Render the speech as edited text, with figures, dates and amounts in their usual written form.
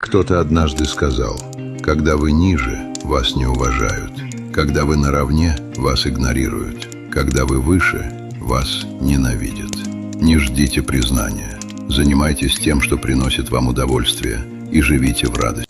Кто-то однажды сказал: когда вы ниже, вас не уважают. Когда вы наравне, вас игнорируют. Когда вы выше, вас ненавидят. Не ждите признания. Занимайтесь тем, что приносит вам удовольствие, и живите в радости.